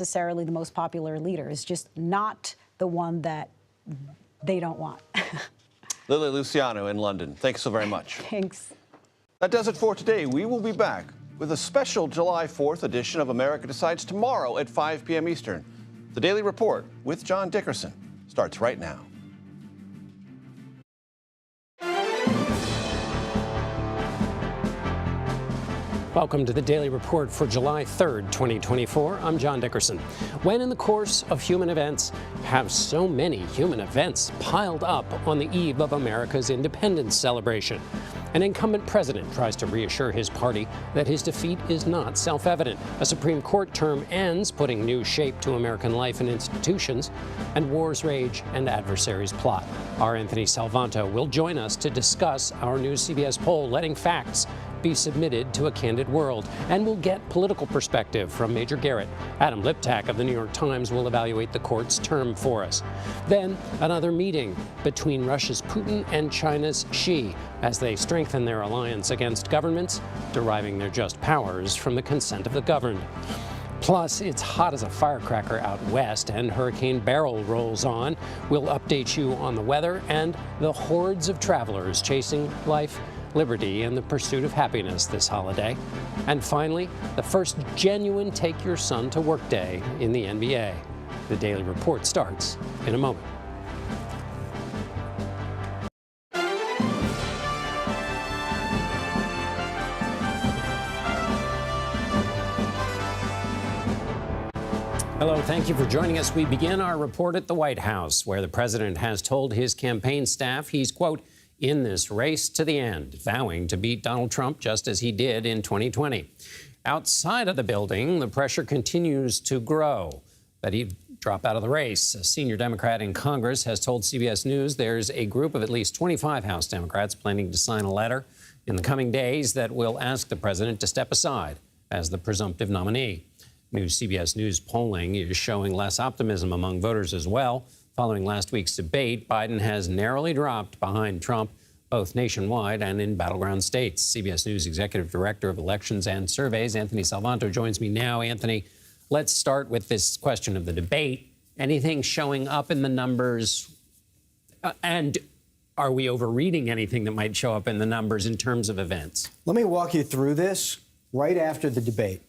necessarily the most popular leader. It's just not the one that they don't want. Lily Luciano in London, thanks so very much. Thanks. That does it for today. We will be back with a special July 4th edition of America Decides tomorrow at 5 p.m. Eastern. The Daily Report with John Dickerson starts right now. Welcome to the Daily Report for July 3rd, 2024. I'm John Dickerson. When in the course of human events have so many human events piled up on the eve of America's independence celebration? An incumbent president tries to reassure his party that his defeat is not self-evident. A Supreme Court term ends, putting new shape to American life and institutions, and wars rage and adversaries plot. Our Anthony Salvanto will join us to discuss our new CBS poll, letting facts be submitted to a candid world, and we'll get political perspective from Major Garrett. Adam Liptak of the New York Times will evaluate the court's term for us. Then another meeting between Russia's Putin and China's Xi as they strengthen their alliance against governments deriving their just powers from the consent of the governed. Plus, it's hot as a firecracker out west, and Hurricane Beryl rolls on. We'll update you on the weather and the hordes of travelers chasing life, liberty, and the pursuit of happiness this holiday. And finally, the first genuine Take Your Son to Work Day in the NBA. The Daily Report starts in a moment. Hello, thank you for joining us. We begin our report at the White House, where the president has told his campaign staff he's, quote, in this race to the end, vowing to beat Donald Trump just as he did in 2020. Outside of the building, the pressure continues to grow that he'd drop out of the race. A senior Democrat in Congress has told CBS News there's a group of at least 25 House Democrats planning to sign a letter in the coming days that will ask the president to step aside as the presumptive nominee. New CBS News polling is showing less optimism among voters as well. Following last week's debate, Biden has narrowly dropped behind Trump, both nationwide and in battleground states. CBS News Executive Director of Elections and Surveys, Anthony Salvanto, joins me now. Anthony, let's start with this question of the debate. Anything showing up in the numbers? And are we overreading anything that might show up in the numbers in terms of events? Let me walk you through this right after the debate.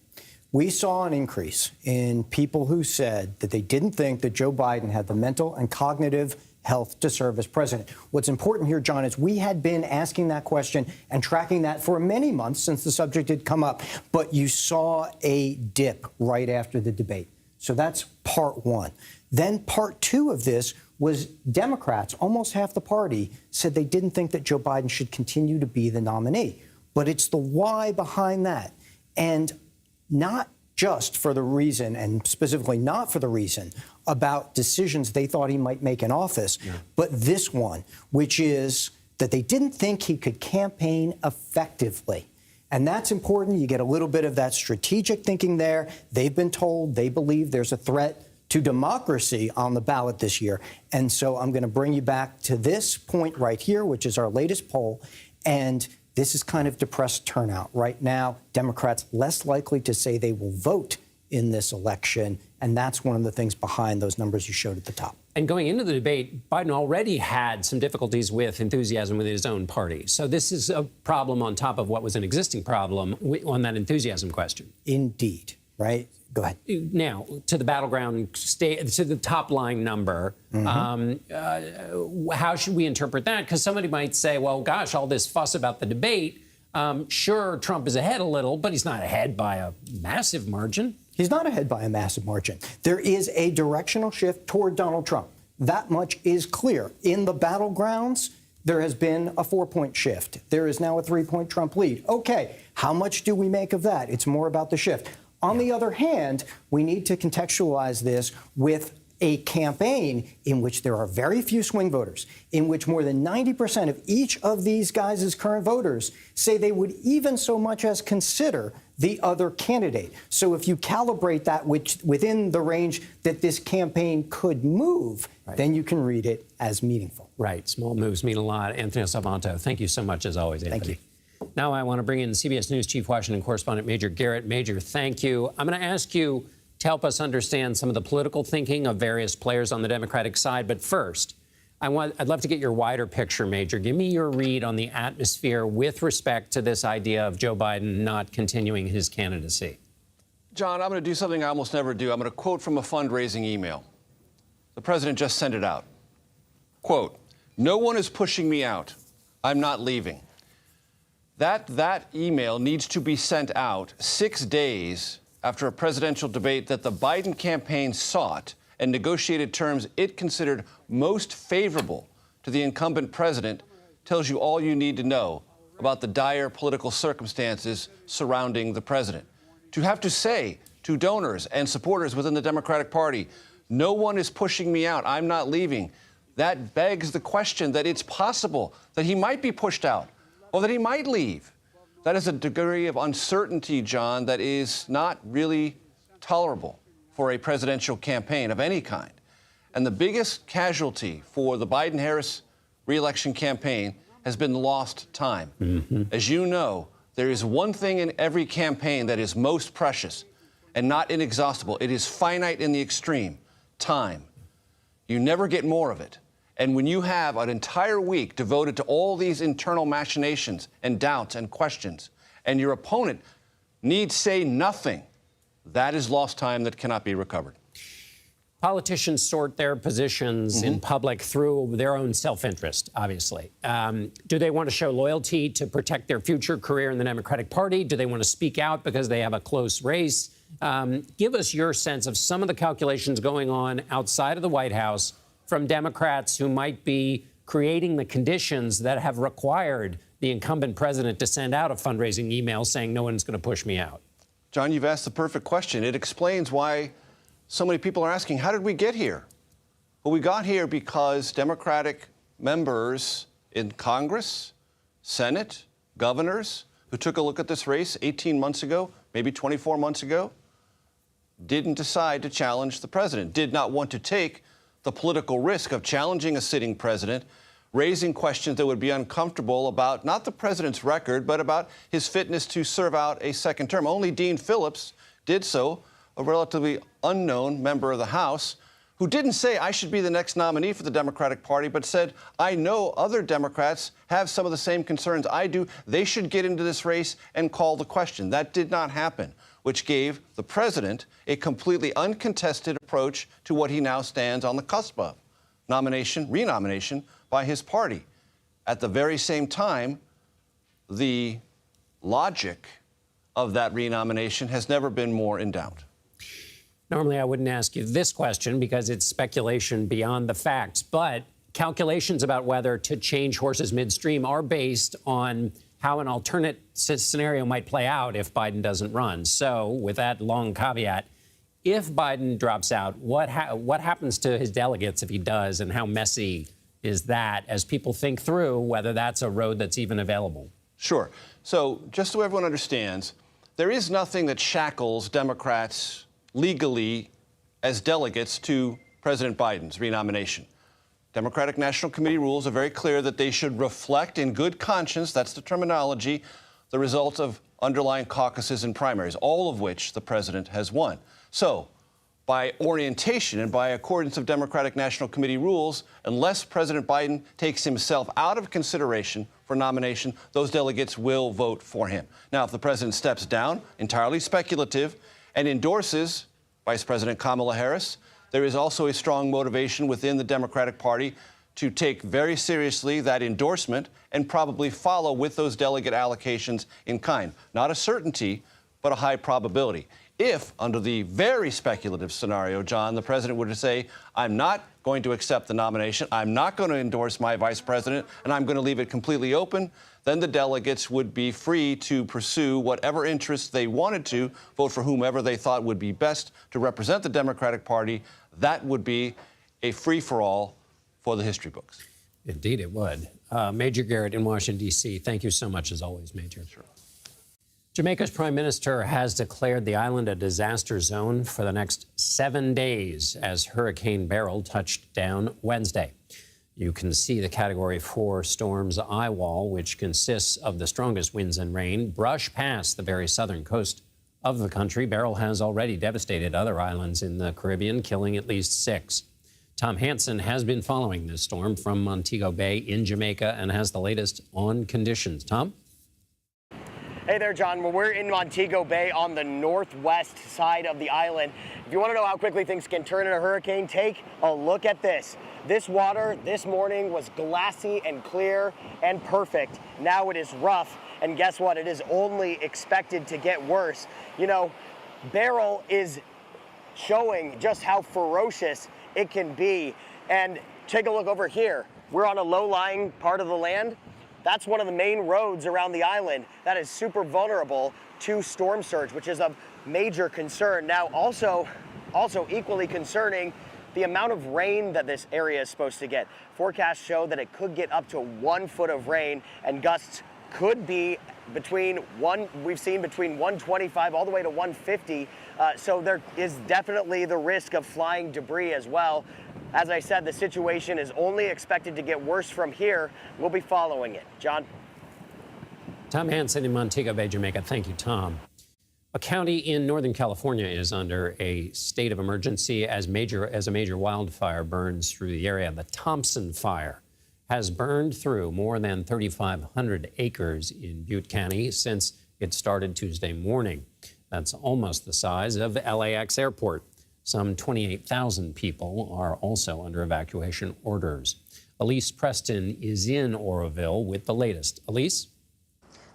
We saw an increase in people who said that they didn't think that Joe Biden had the mental and cognitive health to serve as president. What's important here, John, is we had been asking that question and tracking that for many months since the subject had come up. But you saw a dip right after the debate. So that's part one. Then part two of this was Democrats, almost half the party, said they didn't think that Joe Biden should continue to be the nominee. But it's the why behind that. And not just for the reason, and specifically not for the reason, about decisions they thought he might make in office, but this one, which is that they didn't think he could campaign effectively. And that's important. You get a little bit of that strategic thinking there. They've been told they believe there's a threat to democracy on the ballot this year. And so I'm going to bring you back to this point right here, which is our latest poll. And this is kind of depressed turnout. Right now, Democrats less likely to say they will vote in this election. And that's one of the things behind those numbers you showed at the top. And going into the debate, Biden already had some difficulties with enthusiasm within his own party. So this is a problem on top of what was an existing problem on that enthusiasm question. Indeed. Right? Go ahead. Now, to the battleground state, to the top line number, how should we interpret that? Because somebody might say, well, gosh, all this fuss about the debate, sure, Trump is ahead a little, but he's not ahead by a massive margin. He's not ahead by a massive margin. There is a directional shift toward Donald Trump. That much is clear. In the battlegrounds, there has been a 4-point shift. There is now a 3-point Trump lead. Okay, how much do we make of that? It's more about the shift. On the other hand, we need to contextualize this with a campaign in which there are very few swing voters, in which more than 90% of each of these guys' current voters say they would even so much as consider the other candidate. So if you calibrate that within the range that this campaign could move, then you can read it as meaningful. Right. Small moves mean a lot. Anthony Salvanto, thank you so much, as always, Anthony. Thank you. Now I want to bring in CBS News Chief Washington Correspondent Major Garrett. Major, thank you. I'm going to ask you to help us understand some of the political thinking of various players on the Democratic side. But first, I'd love to get your wider picture, Major. Give me your read on the atmosphere with respect to this idea of Joe Biden not continuing his candidacy. John, I'm going to do something I almost never do. I'm going to quote from a fundraising email. The president just sent it out. Quote, "No one is pushing me out. I'm not leaving." That email needs to be sent out 6 days after a presidential debate that the Biden campaign sought and negotiated terms it considered most favorable to the incumbent president tells you all you need to know about the dire political circumstances surrounding the president. To have to say to donors and supporters within the Democratic Party, "No one is pushing me out, I'm not leaving," that begs the question that it's possible that he might be pushed out or that he might leave. That is a degree of uncertainty, John, that is not really tolerable for a presidential campaign of any kind. And the biggest casualty for the Biden-Harris re-election campaign has been lost time. As you know, there is one thing in every campaign that is most precious and not inexhaustible. It is finite in the extreme, time. You never get more of it. And when you have an entire week devoted to all these internal machinations and doubts and questions, and your opponent need say nothing, that is lost time that cannot be recovered. Politicians sort their positions in public through their own self-interest, obviously. Do they want to show loyalty to protect their future career in the Democratic Party? Do they want to speak out because they have a close race? Give us your sense of some of the calculations going on outside of the White House from Democrats who might be creating the conditions that have required the incumbent president to send out a fundraising email saying no one's going to push me out. John, you've asked the perfect question. It explains why so many people are asking, how did we get here? Well, we got here because Democratic members in Congress, Senate, governors who took a look at this race 18 months ago, maybe 24 months ago, didn't decide to challenge the president, did not want to take the political risk of challenging a sitting president, raising questions that would be uncomfortable about not the president's record, but about his fitness to serve out a second term. Only Dean Phillips did so, a relatively unknown member of the House, who didn't say, "I should be the next nominee for the Democratic Party," but said, "I know other Democrats have some of the same concerns I do. They should get into this race and call the question." That did not happen, which gave the president a completely uncontested approach to what he now stands on the cusp of, nomination, renomination by his party. At the very same time, the logic of that renomination has never been more in doubt. Normally, I wouldn't ask you this question because it's speculation beyond the facts, but calculations about whether to change horses midstream are based on how an alternate scenario might play out if Biden doesn't run. So with that long caveat, if Biden drops out, what happens to his delegates if he does, and how messy is that as people think through whether that's a road that's even available? Sure. So just so everyone understands, there is nothing that shackles Democrats legally as delegates to President Biden's renomination. Democratic National Committee rules are very clear that they should reflect in good conscience, that's the terminology, the results of underlying caucuses and primaries, all of which the president has won. So, by orientation and by accordance of Democratic National Committee rules, unless President Biden takes himself out of consideration for nomination, those delegates will vote for him. Now, if the president steps down, entirely speculative, and endorses Vice President Kamala Harris, there is also a strong motivation within the Democratic Party to take very seriously that endorsement and probably follow with those delegate allocations in kind. Not a certainty, but a high probability. If, under the very speculative scenario, John, the president were to say, "I'm not going to accept the nomination, I'm not going to endorse my vice president, and I'm going to leave it completely open," then the delegates would be free to pursue whatever interests they wanted to, vote for whomever they thought would be best to represent the Democratic Party. That would be a free-for-all for the history books. Indeed, it would. Major Garrett in Washington, D.C., thank you so much, as always, Major. Sure. Jamaica's prime minister has declared the island a disaster zone for the next 7 days as Hurricane Beryl touched down Wednesday. You can see the Category 4 storm's eye wall, which consists of the strongest winds and rain, brush past the very southern coast of the country. Beryl has already devastated other islands in the Caribbean, killing at least 6. Tom Hansen has been following this storm from Montego Bay in Jamaica and has the latest on conditions. Tom? Hey there, John. Well, we're in Montego Bay on the northwest side of the island. If you want to know how quickly things can turn in a hurricane, take a look at this. This water this morning was glassy and clear and perfect. Now it is rough, and guess what? It is only expected to get worse. You know, Beryl is showing just how ferocious it can be. And take a look over here. We're on a low-lying part of the land. That's one of the main roads around the island that is super vulnerable to storm surge, which is a major concern. Now, also equally concerning, the amount of rain that this area is supposed to get. Forecasts show that it could get up to 1 foot of rain, and gusts could be we've seen between 125 all the way to 150. So there is definitely the risk of flying debris as well. As I said, the situation is only expected to get worse from here. We'll be following it. John? Tom Hansen in Montego Bay, Jamaica. Thank you, Tom. A county in Northern California is under a state of emergency as a major wildfire burns through the area. The Thompson Fire has burned through more than 3,500 acres in Butte County since it started Tuesday morning. That's almost the size of LAX Airport. Some 28,000 people are also under evacuation orders. Elise Preston is in Oroville with the latest. Elise?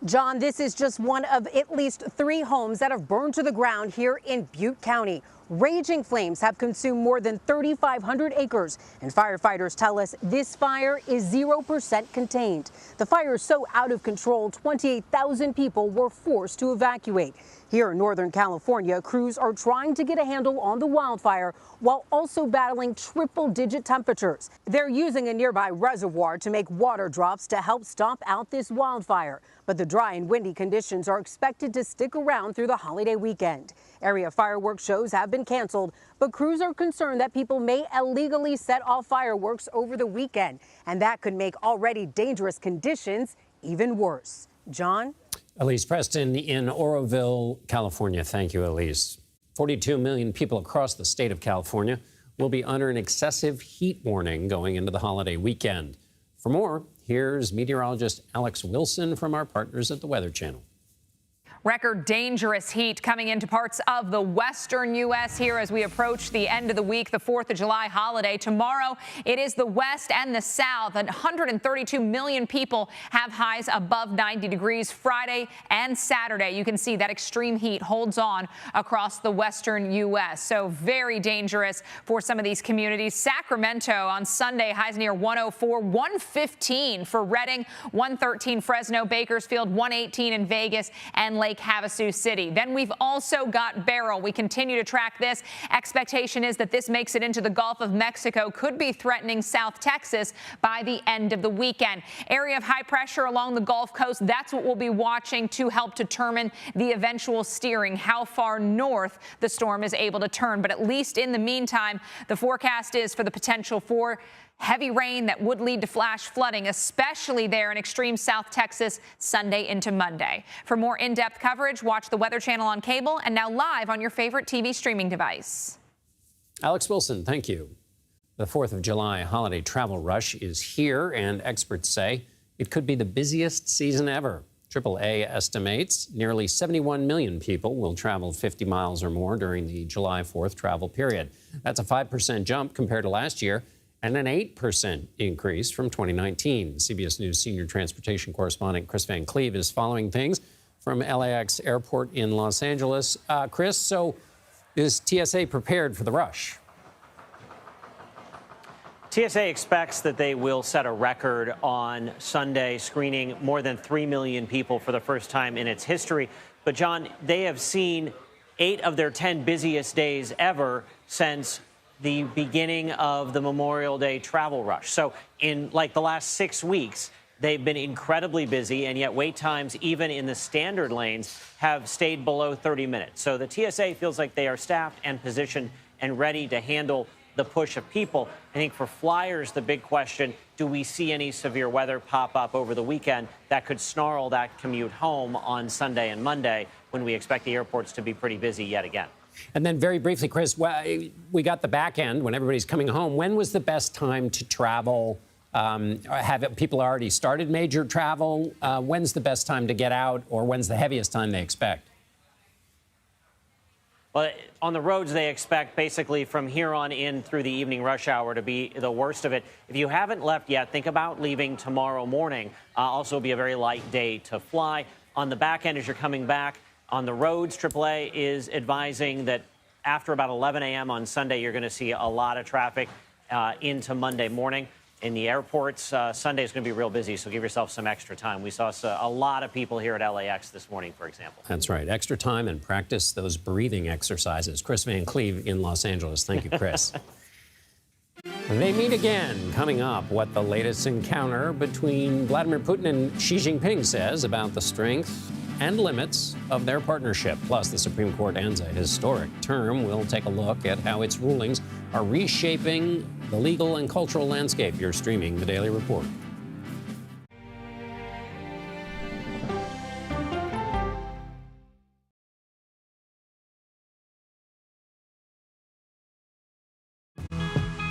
John, this is just one of at least 3 homes that have burned to the ground here in Butte County. Raging flames have consumed more than 3,500 acres, and firefighters tell us this fire is 0% contained. The fire is so out of control, 28,000 people were forced to evacuate. Here in Northern California, crews are trying to get a handle on the wildfire while also battling triple-digit temperatures. They're using a nearby reservoir to make water drops to help stomp out this wildfire. But the dry and windy conditions are expected to stick around through the holiday weekend. Area fireworks shows have been canceled, but crews are concerned that people may illegally set off fireworks over the weekend, and that could make already dangerous conditions even worse. John? Elise Preston in Oroville, California. Thank you, Elise. 42 million people across the state of California will be under an excessive heat warning going into the holiday weekend. For more, here's meteorologist Alex Wilson from our partners at the Weather Channel. Record dangerous heat coming into parts of the western U.S. here as we approach the end of the week, the 4th of July holiday. Tomorrow, it is the west and the south. 132 million people have highs above 90 degrees Friday and Saturday. You can see that extreme heat holds on across the western U.S. So very dangerous for some of these communities. Sacramento on Sunday, highs near 104, 115 for Redding, 113 Fresno, Bakersfield, 118 in Vegas, and Lake Havasu City. Then we've also got Beryl. We continue to track this. Expectation is that this makes it into the Gulf of Mexico, could be threatening South Texas by the end of the weekend. Area of high pressure along the Gulf Coast. That's what we'll be watching to help determine the eventual steering, how far north the storm is able to turn. But at least in the meantime, the forecast is for the potential for heavy rain that would lead to flash flooding, especially there in extreme South Texas Sunday into Monday. For more in-depth coverage, watch the Weather Channel on cable and now live on your favorite TV streaming device. Alex Wilson, thank you. The 4th of July holiday travel rush is here, and experts say it could be the busiest season ever. AAA estimates nearly 71 million people will travel 50 miles or more during the July 4th travel period. That's a 5% jump compared to last year, and an 8% increase from 2019. CBS News senior transportation correspondent Chris Van Cleve is following things from LAX Airport in Los Angeles. Chris, so is TSA prepared for the rush? TSA expects that they will set a record on Sunday, screening more than 3 million people for the first time in its history. But, John, they have seen 8 of their 10 busiest days ever since the beginning of the Memorial Day travel rush. So in like the last 6 weeks, they've been incredibly busy, and yet wait times, even in the standard lanes, have stayed below 30 minutes. So the TSA feels like they are staffed and positioned and ready to handle the push of people. I think for flyers, the big question, do we see any severe weather pop up over the weekend that could snarl that commute home on Sunday and Monday when we expect the airports to be pretty busy yet again? And then very briefly, Chris, we got the back end when everybody's coming home. When was the best time to travel? Have people already started major travel? When's the best time to get out, or when's the heaviest time they expect? Well, on the roads, they expect basically from here on in through the evening rush hour to be the worst of it. If you haven't left yet, think about leaving tomorrow morning. Also be a very light day to fly. On the back end, as you're coming back on the roads, AAA is advising that after about 11 a.m. on Sunday, you're going to see a lot of traffic into Monday morning. In the airports, Sunday is going to be real busy, so give yourself some extra time. We saw a lot of people here at LAX this morning, for example. That's right. Extra time and practice those breathing exercises. Chris Van Cleve in Los Angeles. Thank you, Chris. They meet again. Coming up, what the latest encounter between Vladimir Putin and Xi Jinping says about the strength and limits of their partnership. Plus, the Supreme Court ends a historic term. We'll take a look at how its rulings are reshaping the legal and cultural landscape. You're streaming The Daily Report.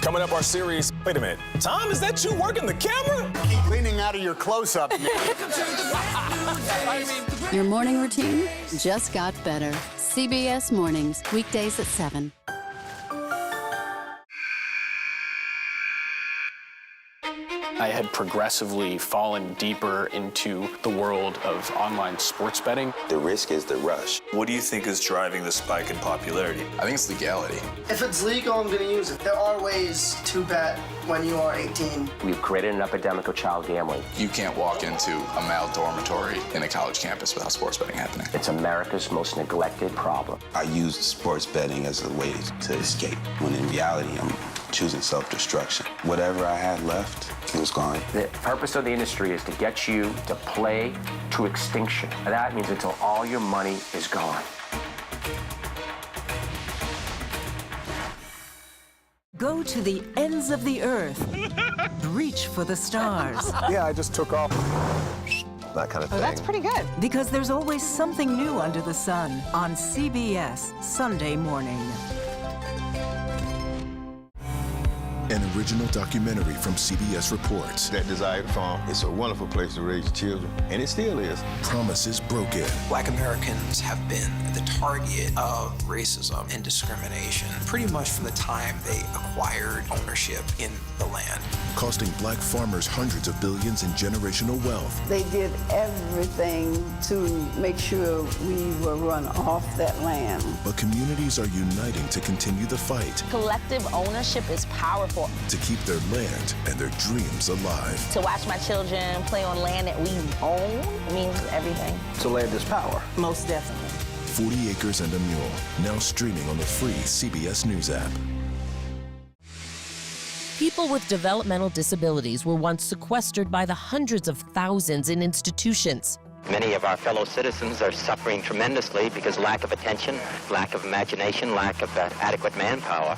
Coming up, our series. Wait a minute. Tom, is that you working the camera? Keep leaning out of your close-up. Your morning routine just got better. CBS Mornings, weekdays at 7. I had progressively fallen deeper into the world of online sports betting. The risk is the rush. What do you think is driving the spike in popularity? I think it's legality. If it's legal, I'm going to use it. There are ways to bet when you are 18. We've created an epidemic of child gambling. You can't walk into a male dormitory in a college campus without sports betting happening. It's America's most neglected problem. I used sports betting as a way to escape, when in reality, I'm choosing self-destruction. Whatever I had left, it was gone. The purpose of the industry is to get you to play to extinction. And that means until all your money is gone. Go to the ends of the earth. Reach for the stars. Yeah, I just took off. That kind of thing. Oh, that's pretty good. Because there's always something new under the sun on CBS Sunday morning. An original documentary from CBS Reports. That desired farm, it's a wonderful place to raise children, and it still is. Promises broken. Black Americans have been the target of racism and discrimination pretty much from the time they acquired ownership in the land. Costing black farmers hundreds of billions in generational wealth. They did everything to make sure we were run off that land. But communities are uniting to continue the fight. Collective ownership is powerful. To keep their land and their dreams alive. To watch my children play on land that we own means everything. So land is power. Most definitely. 40 Acres and a Mule, now streaming on the free CBS News app. People with developmental disabilities were once sequestered by the hundreds of thousands in institutions. Many of our fellow citizens are suffering tremendously because lack of attention, lack of imagination, lack of adequate manpower.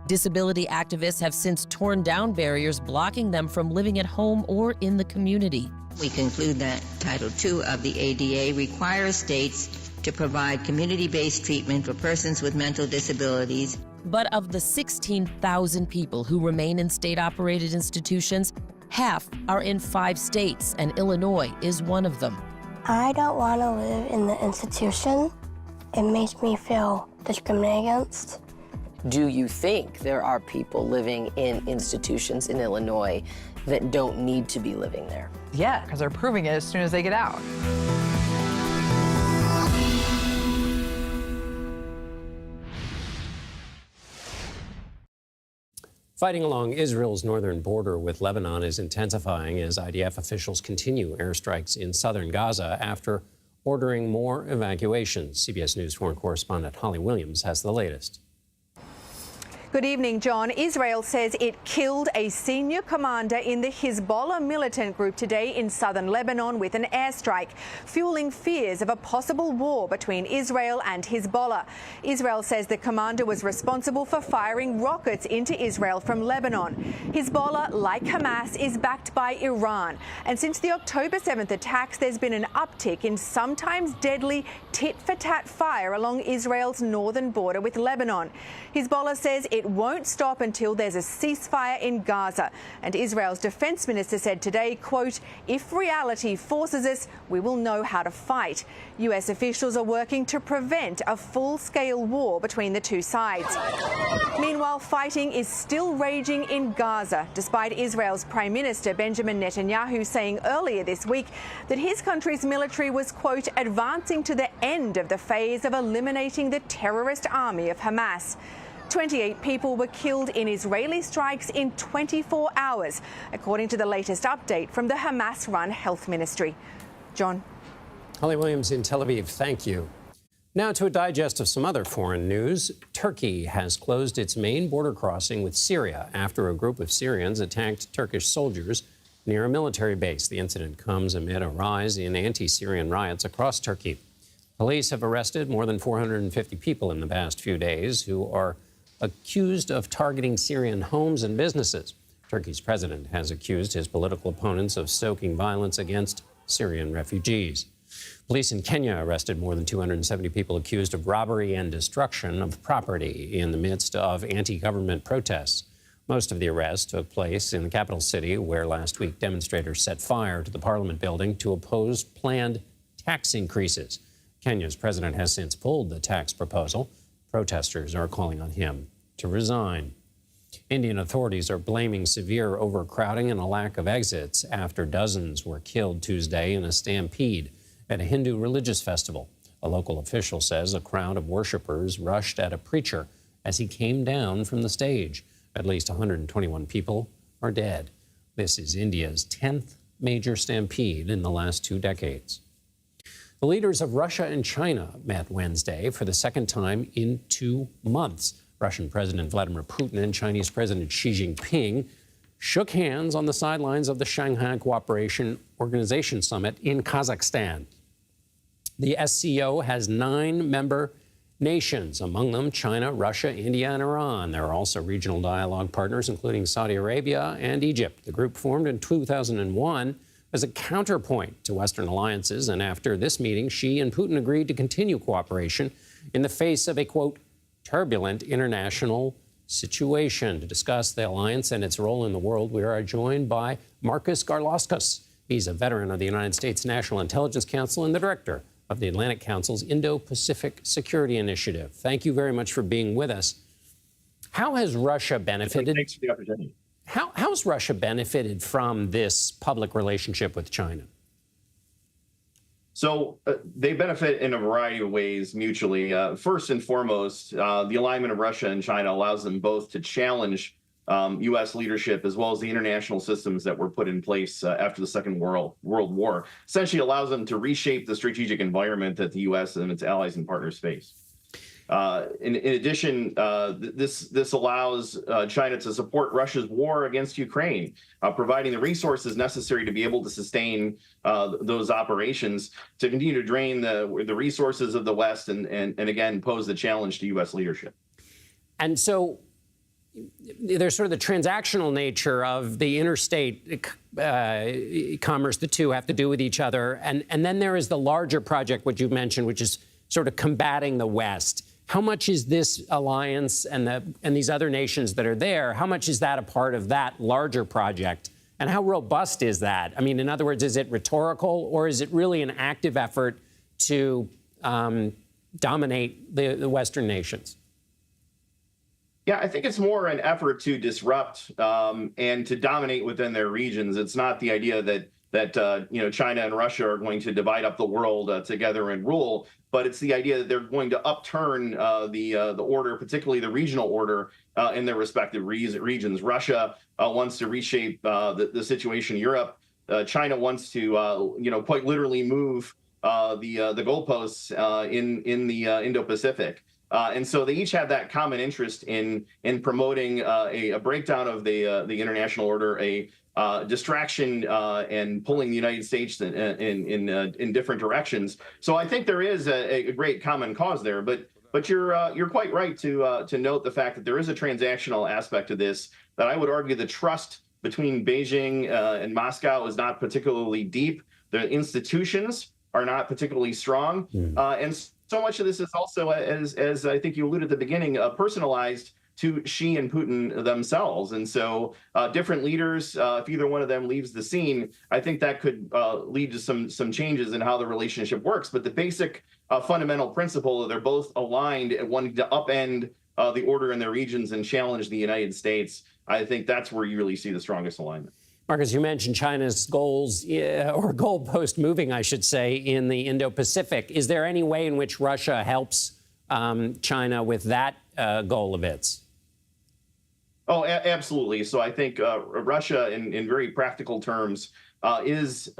Disability activists have since torn down barriers blocking them from living at home or in the community. We conclude that Title II of the ADA requires states to provide community-based treatment for persons with mental disabilities. But of the 16,000 people who remain in state-operated institutions, half are in 5 states, and Illinois is one of them. I don't want to live in the institution. It makes me feel discriminated against. Do you think there are people living in institutions in Illinois that don't need to be living there? Yeah, because they're proving it as soon as they get out. Fighting along Israel's northern border with Lebanon is intensifying as IDF officials continue airstrikes in southern Gaza after ordering more evacuations. CBS News foreign correspondent Holly Williams has the latest. Good evening, John. Israel says it killed a senior commander in the Hezbollah militant group today in southern Lebanon with an airstrike, fueling fears of a possible war between Israel and Hezbollah. Israel says the commander was responsible for firing rockets into Israel from Lebanon. Hezbollah, like Hamas, is backed by Iran. And since the October 7th attacks, there's been an uptick in sometimes deadly tit-for-tat fire along Israel's northern border with Lebanon. Hezbollah says it won't stop until there's a ceasefire in Gaza. And Israel's defense minister said today, quote, "If reality forces us, we will know how to fight." U.S. officials are working to prevent a full-scale war between the two sides. Meanwhile, fighting is still raging in Gaza, despite Israel's Prime Minister Benjamin Netanyahu saying earlier this week that his country's military was, quote, "advancing to the end of the phase of eliminating the terrorist army of Hamas." 28 people were killed in Israeli strikes in 24 hours, according to the latest update from the Hamas-run health ministry. John. Holly Williams in Tel Aviv, thank you. Now to a digest of some other foreign news. Turkey has closed its main border crossing with Syria after a group of Syrians attacked Turkish soldiers near a military base. The incident comes amid a rise in anti-Syrian riots across Turkey. Police have arrested more than 450 people in the past few days who are accused of targeting Syrian homes and businesses. Turkey's president has accused his political opponents of stoking violence against Syrian refugees. Police in Kenya arrested more than 270 people accused of robbery and destruction of property in the midst of anti-government protests. Most of the arrests took place in the capital city, where last week demonstrators set fire to the parliament building to oppose planned tax increases. Kenya's president has since pulled the tax proposal. Protesters are calling on him to resign. Indian authorities are blaming severe overcrowding and a lack of exits after dozens were killed Tuesday in a stampede at a Hindu religious festival. A local official says a crowd of worshipers rushed at a preacher as he came down from the stage. At least 121 people are dead. This is India's 10th major stampede in the last 2 decades. The leaders of Russia and China met Wednesday for the second time in 2 months. Russian President Vladimir Putin and Chinese President Xi Jinping shook hands on the sidelines of the Shanghai Cooperation Organization Summit in Kazakhstan. The SCO has 9 member nations, among them China, Russia, India, and Iran. There are also regional dialogue partners, including Saudi Arabia and Egypt. The group formed in 2001 as a counterpoint to Western alliances, and after this meeting, Xi and Putin agreed to continue cooperation in the face of a, quote, turbulent international situation. To discuss the alliance and its role in the world, we are joined by Marcus Garlauskas. He's a veteran of the United States National Intelligence Council and the director of the Atlantic Council's Indo-Pacific Security Initiative. Thank you very much for being with us. How has Russia benefited? Thanks for the opportunity. How's Russia benefited from this public relationship with China? So they benefit in a variety of ways mutually. First and foremost, the alignment of Russia and China allows them both to challenge U.S. leadership as well as the international systems that were put in place after the Second World War. Essentially allows them to reshape the strategic environment that the U.S. and its allies and partners face. In addition, this allows China to support Russia's war against Ukraine, providing the resources necessary to be able to sustain those operations, to continue to drain the resources of the West and again, pose the challenge to U.S. leadership. And so there's sort of the transactional nature of the interstate commerce the two have to do with each other. And then there is the larger project, which you mentioned, which is sort of combating the West. How much is this alliance and these other nations that are there, how much is that a part of that larger project? And how robust is that? I mean, in other words, is it rhetorical or is it really an active effort to dominate the Western nations? Yeah, I think it's more an effort to disrupt and to dominate within their regions. It's not the idea that China and Russia are going to divide up the world together and rule, but it's the idea that they're going to upturn the order, particularly the regional order in their respective regions. Russia wants to reshape the situation in Europe. China wants to, quite literally move the goalposts in the Indo-Pacific. And so they each have that common interest in promoting a breakdown of the international order, a distraction and pulling the United States in different directions. So I think there is a great common cause there. But you're quite right to note the fact that there is a transactional aspect to this. That I would argue the trust between Beijing and Moscow is not particularly deep. The institutions are not particularly strong, and so much of this is also, as I think you alluded at the beginning, personalized to Xi and Putin themselves. And so different leaders, if either one of them leaves the scene, I think that could lead to some changes in how the relationship works. But the basic fundamental principle that they're both aligned at wanting to upend the order in their regions and challenge the United States, I think that's where you really see the strongest alignment. Marcus, you mentioned China's goals, or goalpost moving, I should say, in the Indo-Pacific. Is there any way in which Russia helps China with that goal of its? Oh, absolutely. So I think Russia, in very practical terms, is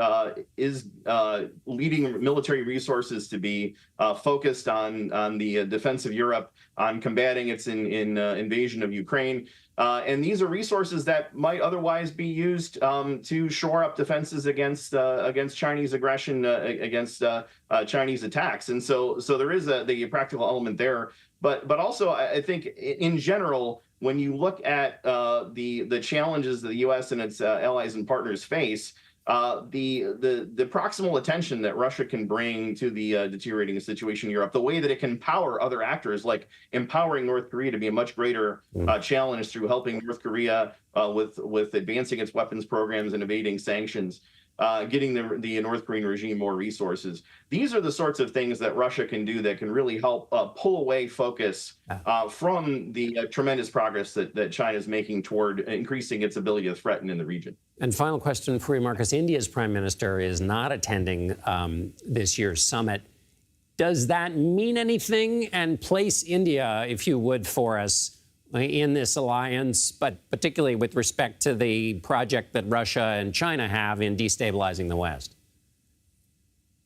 leading military resources to be focused on the defense of Europe, on combating its invasion of Ukraine. And these are resources that might otherwise be used to shore up defenses against Chinese aggression, against Chinese attacks. And so there is the practical element there. But also, I think in general, when you look at the challenges that the U.S. and its allies and partners face, the proximal attention that Russia can bring to the deteriorating situation in Europe, the way that it can empower other actors, like empowering North Korea to be a much greater challenge through helping North Korea with advancing its weapons programs and evading sanctions, getting the North Korean regime more resources. These are the sorts of things that Russia can do that can really help pull away focus from the tremendous progress that China is making toward increasing its ability to threaten in the region. And final question for you, Marcus. India's prime minister is not attending this year's summit. Does that mean anything? And place India, if you would, for us in this alliance, but particularly with respect to the project that Russia and China have in destabilizing the West?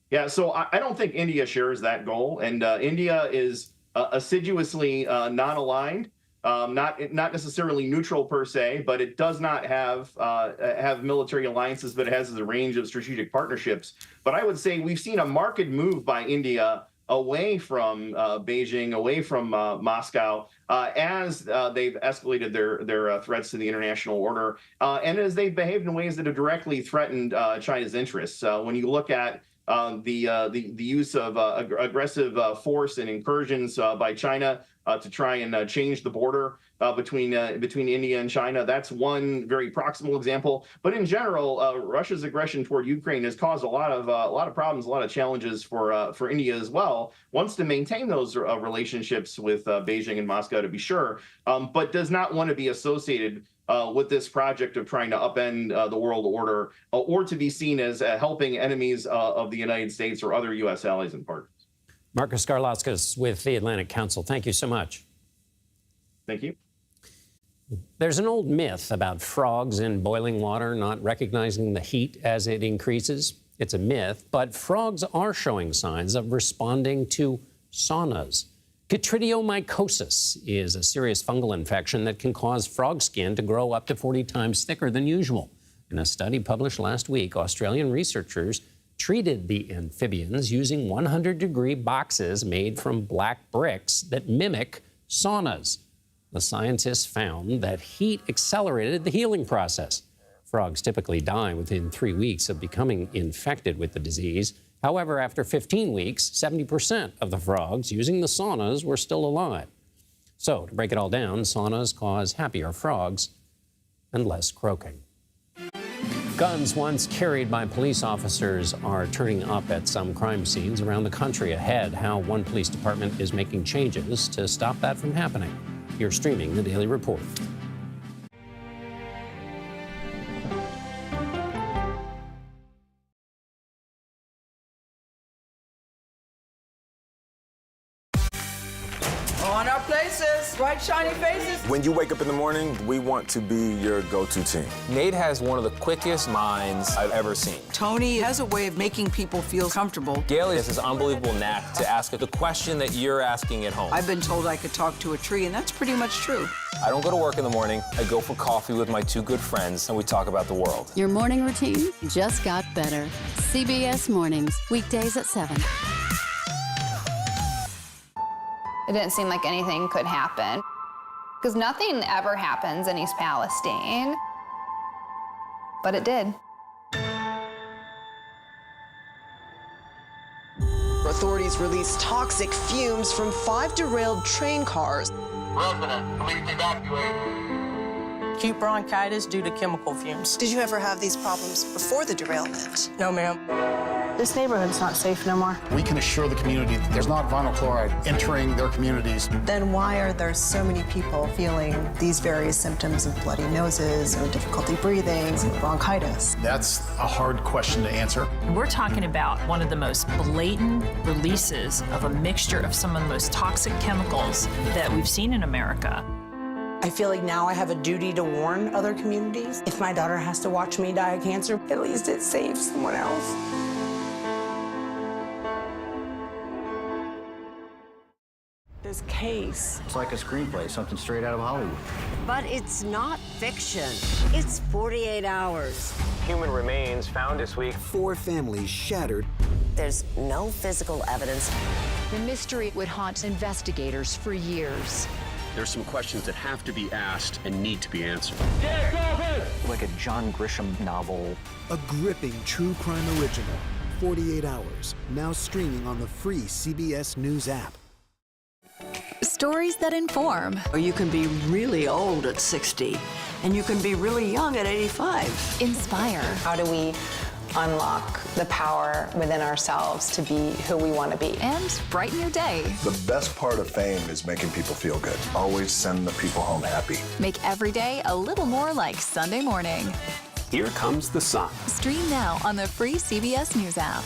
Yeah, so I don't think India shares that goal. And India is assiduously non-aligned. Not necessarily neutral per se, but it does not have military alliances, but it has a range of strategic partnerships. But I would say we've seen a marked move by India away from Beijing, away from Moscow, as they've escalated their threats to the international order, and as they've behaved in ways that have directly threatened China's interests. When you look at the use of aggressive force and incursions by China to try and change the border between India and China. That's one very proximal example. But in general, Russia's aggression toward Ukraine has caused a lot of problems, a lot of challenges for India as well. Wants to maintain those relationships with Beijing and Moscow, to be sure, but does not want to be associated with this project of trying to upend the world order, or to be seen as helping enemies of the United States or other U.S. allies and partners. Marcus Garlauskas with the Atlantic Council. Thank you so much. Thank you. There's an old myth about frogs in boiling water not recognizing the heat as it increases. It's a myth, but frogs are showing signs of responding to saunas. Chytridiomycosis is a serious fungal infection that can cause frog skin to grow up to 40 times thicker than usual. In a study published last week, Australian researchers treated the amphibians using 100-degree boxes made from black bricks that mimic saunas. The scientists found that heat accelerated the healing process. Frogs typically die within 3 weeks of becoming infected with the disease. However, after 15 weeks, 70% of the frogs using the saunas were still alive. So, to break it all down, saunas cause happier frogs and less croaking. Guns once carried by police officers are turning up at some crime scenes around the country. Ahead, how one police department is making changes to stop that from happening. You're streaming The Daily Report. On our places, right bright, shiny faces. When you wake up in the morning, we want to be your go-to team. Nate has one of the quickest minds I've ever seen. Tony has a way of making people feel comfortable. Gail has this unbelievable knack to ask the question that you're asking at home. I've been told I could talk to a tree, and that's pretty much true. I don't go to work in the morning. I go for coffee with my two good friends, and we talk about the world. Your morning routine just got better. CBS Mornings, weekdays at 7. It didn't seem like anything could happen, because nothing ever happens in East Palestine, but it did. Authorities released toxic fumes from 5 derailed train cars. Resident, please evacuate. Acute bronchitis due to chemical fumes. Did you ever have these problems before the derailment? No, ma'am. This neighborhood's not safe no more. We can assure the community that there's not vinyl chloride entering their communities. Then why are there so many people feeling these various symptoms of bloody noses or difficulty breathing, bronchitis? That's a hard question to answer. We're talking about one of the most blatant releases of a mixture of some of the most toxic chemicals that we've seen in America. I feel like now I have a duty to warn other communities. If my daughter has to watch me die of cancer, at least it saves someone else. This case. It's like a screenplay, something straight out of Hollywood. But it's not fiction. It's 48 hours. Human remains found this week. 4 families shattered. There's no physical evidence. The mystery would haunt investigators for years. There's some questions that have to be asked and need to be answered. Like a John Grisham novel. A gripping true crime original. 48 hours. Now streaming on the free CBS News app. Stories that inform. You can be really old at 60, and you can be really young at 85. Inspire. How do we unlock the power within ourselves to be who we want to be? And brighten your day. The best part of fame is making people feel good. Always send the people home happy. Make every day a little more like Sunday morning. Here comes the sun. Stream now on the free CBS News app.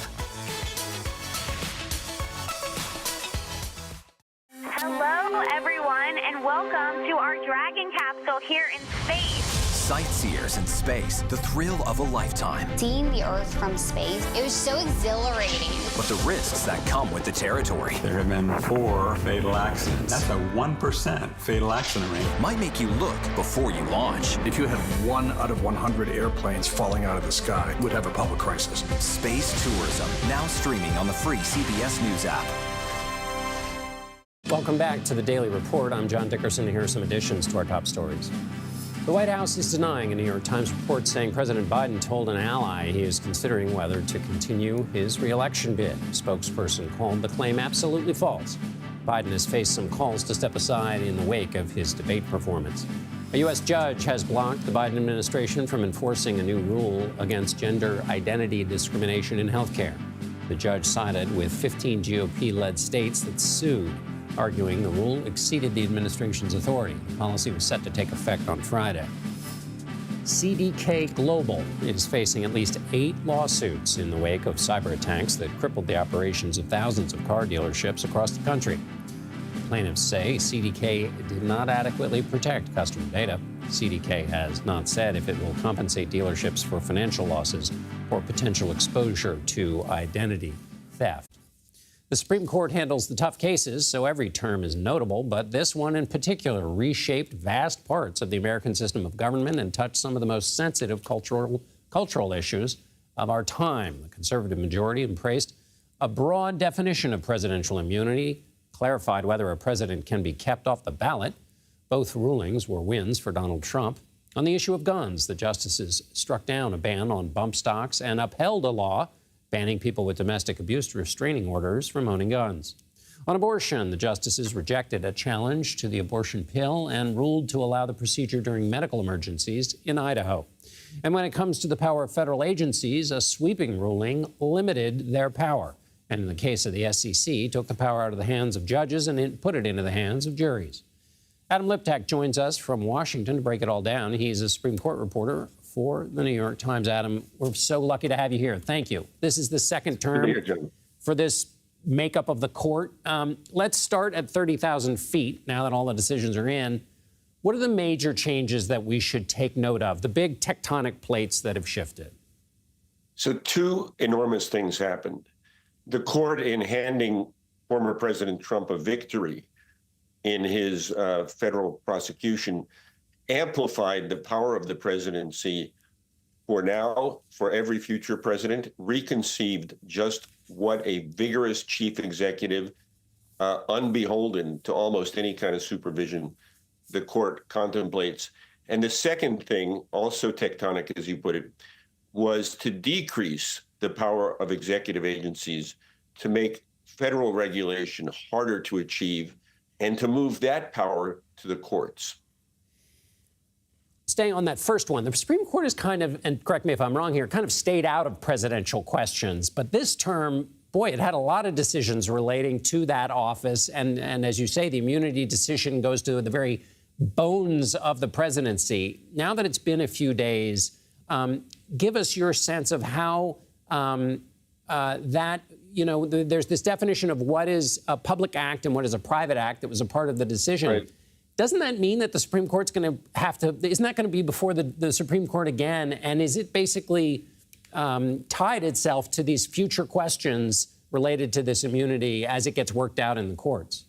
Hello, everyone, and welcome to our Dragon capsule here in space. Sightseers in space, the thrill of a lifetime. Seeing the Earth from space, it was so exhilarating. But the risks that come with the territory. There have been 4 fatal accidents. That's a 1% fatal accident rate. Might make you look before you launch. If you had 1 out of 100 airplanes falling out of the sky, we'd have a public crisis. Space tourism, now streaming on the free CBS News app. Welcome back to the Daily Report. I'm John Dickerson, and here are some additions to our top stories. The White House is denying a New York Times report saying President Biden told an ally he is considering whether to continue his re-election bid. A spokesperson called the claim absolutely false. Biden has faced some calls to step aside in the wake of his debate performance. A U.S. judge has blocked the Biden administration from enforcing a new rule against gender identity discrimination in health care. The judge sided with 15 GOP-led states that sued, arguing the rule exceeded the administration's authority. The policy was set to take effect on Friday. CDK Global is facing at least 8 lawsuits in the wake of cyber attacks that crippled the operations of thousands of car dealerships across the country. Plaintiffs say CDK did not adequately protect customer data. CDK has not said if it will compensate dealerships for financial losses or potential exposure to identity theft. The Supreme Court handles the tough cases, so every term is notable, but this one in particular reshaped vast parts of the American system of government and touched some of the most sensitive cultural issues of our time. The conservative majority embraced a broad definition of presidential immunity, clarified whether a president can be kept off the ballot. Both rulings were wins for Donald Trump. On the issue of guns, the justices struck down a ban on bump stocks and upheld a law banning people with domestic abuse restraining orders from owning guns. On abortion, the justices rejected a challenge to the abortion pill and ruled to allow the procedure during medical emergencies in Idaho. And when it comes to the power of federal agencies, a sweeping ruling limited their power. And in the case of the SEC, took the power out of the hands of judges and put it into the hands of juries. Adam Liptak joins us from Washington to break it all down. He's a Supreme Court reporter for the New York Times. Adam, we're so lucky to have you here. Thank you. This is the second term for this makeup of the court. Let's start at 30,000 feet, now that all the decisions are in. What are the major changes that we should take note of, the big tectonic plates that have shifted? So two enormous things happened. The court, in handing former President Trump a victory in his federal prosecution, amplified the power of the presidency for now, for every future president, reconceived just what a vigorous chief executive, unbeholden to almost any kind of supervision, the court contemplates. And the second thing, also tectonic, as you put it, was to decrease the power of executive agencies to make federal regulation harder to achieve and to move that power to the courts. Staying on that first one, the Supreme Court has kind of, and correct me if I'm wrong here, kind of stayed out of presidential questions. But this term, boy, it had a lot of decisions relating to that office. And as you say, the immunity decision goes to the very bones of the presidency. Now that it's been a few days, give us your sense of how there's this definition of what is a public act and what is a private act that was a part of the decision. Right. Doesn't that mean that the Supreme Court's going to have to, isn't that going to be before the Supreme Court again? And is it basically tied itself to these future questions related to this immunity as it gets worked out in the courts?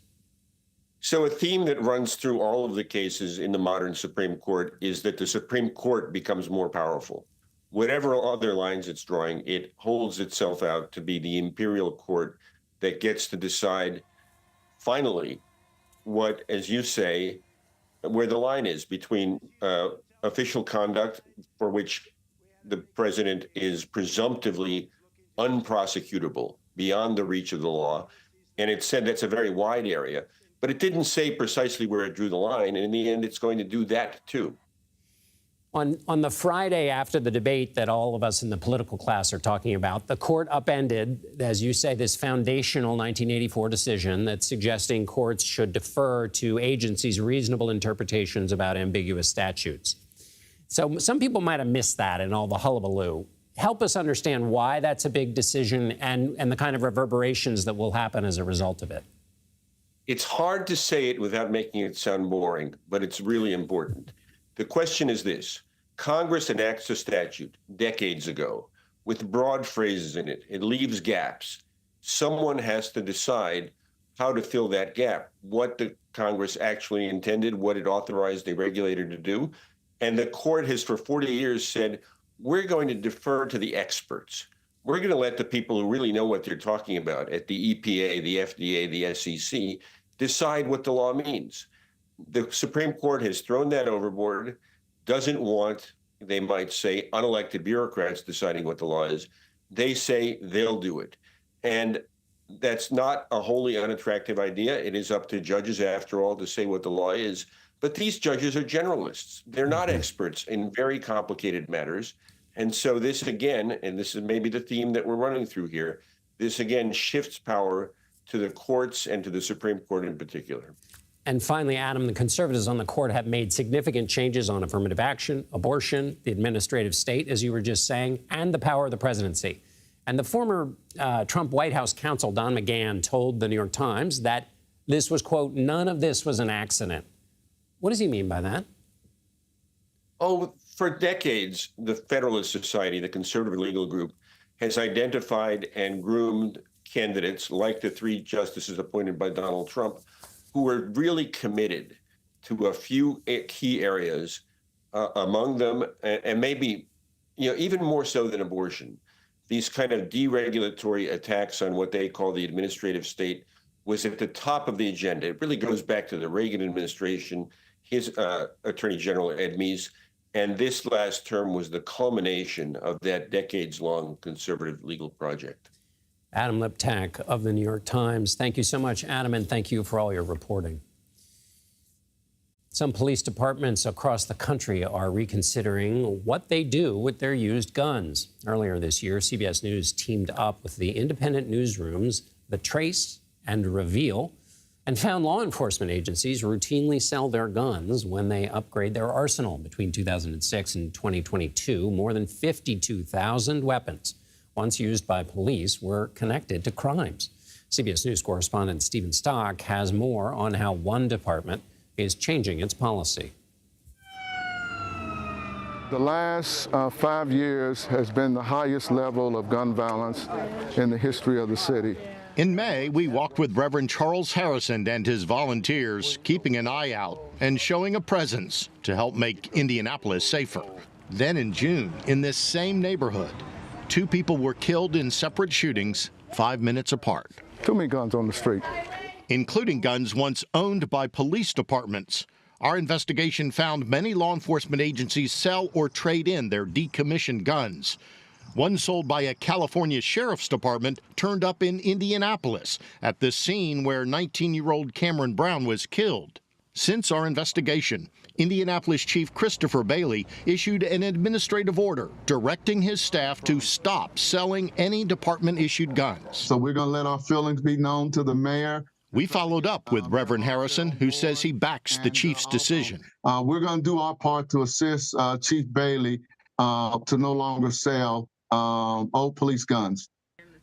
So a theme that runs through all of the cases in the modern Supreme Court is that the Supreme Court becomes more powerful. Whatever other lines it's drawing, it holds itself out to be the imperial court that gets to decide finally what, as you say, where the line is between official conduct for which the president is presumptively unprosecutable, beyond the reach of the law. And it said that's a very wide area, but it didn't say precisely where it drew the line. And in the end, it's going to do that too. On the Friday after the debate that all of us in the political class are talking about, the court upended, as you say, this foundational 1984 decision that's suggesting courts should defer to agencies' reasonable interpretations about ambiguous statutes. So some people might have missed that in all the hullabaloo. Help us understand why that's a big decision and the kind of reverberations that will happen as a result of it. It's hard to say it without making it sound boring, but it's really important. The question is this: Congress enacts a statute decades ago with broad phrases in it. It leaves gaps. Someone has to decide how to fill that gap, what the Congress actually intended, what it authorized the regulator to do. And the court has for 40 years said, we're going to defer to the experts. We're going to let the people who really know what they're talking about at the EPA, the FDA, the SEC, decide what the law means. The Supreme Court has thrown that overboard, doesn't want, they might say, unelected bureaucrats deciding what the law is. They say they'll do it. And that's not a wholly unattractive idea. It is up to judges, after all, to say what the law is. But these judges are generalists. They're not experts in very complicated matters. And so this again, and this is maybe the theme that we're running through here, this again shifts power to the courts and to the Supreme Court in particular. And finally, Adam, the conservatives on the court have made significant changes on affirmative action, abortion, the administrative state, as you were just saying, and the power of the presidency. And the former Trump White House counsel, Don McGahn, told the New York Times that this was, quote, none of this was an accident. What does he mean by that? Oh, for decades, the Federalist Society, the conservative legal group, has identified and groomed candidates like the three justices appointed by Donald Trump, who were really committed to a few key areas, among them, and maybe, even more so than abortion, these kind of deregulatory attacks on what they call the administrative state was at the top of the agenda. It really goes back to the Reagan administration, his Attorney General Ed Meese, and this last term was the culmination of that decades-long conservative legal project. Adam Liptak of the New York Times. Thank you so much, Adam, and thank you for all your reporting. Some police departments across the country are reconsidering what they do with their used guns. Earlier this year, CBS News teamed up with the independent newsrooms The Trace and Reveal and found law enforcement agencies routinely sell their guns when they upgrade their arsenal. Between 2006 and 2022, more than 52,000 weapons once used by police were connected to crimes. CBS News correspondent Stephen Stock has more on how one department is changing its policy. The last 5 years has been the highest level of gun violence in the history of the city. In May, we walked with Reverend Charles Harrison and his volunteers, keeping an eye out and showing a presence to help make Indianapolis safer. Then in June, in this same neighborhood, 2 people were killed in separate shootings 5 minutes apart. Too many guns on the street. Including guns once owned by police departments. Our investigation found many law enforcement agencies sell or trade in their decommissioned guns. One sold by a California Sheriff's Department turned up in Indianapolis at the scene where 19-year-old Cameron Brown was killed. Since our investigation, Indianapolis Chief Christopher Bailey issued an administrative order directing his staff to stop selling any department-issued guns. So we're going to let our feelings be known to the mayor. We followed up with Reverend Harrison, who says he backs the chief's decision. We're going to do our part to assist Chief Bailey to no longer sell old police guns.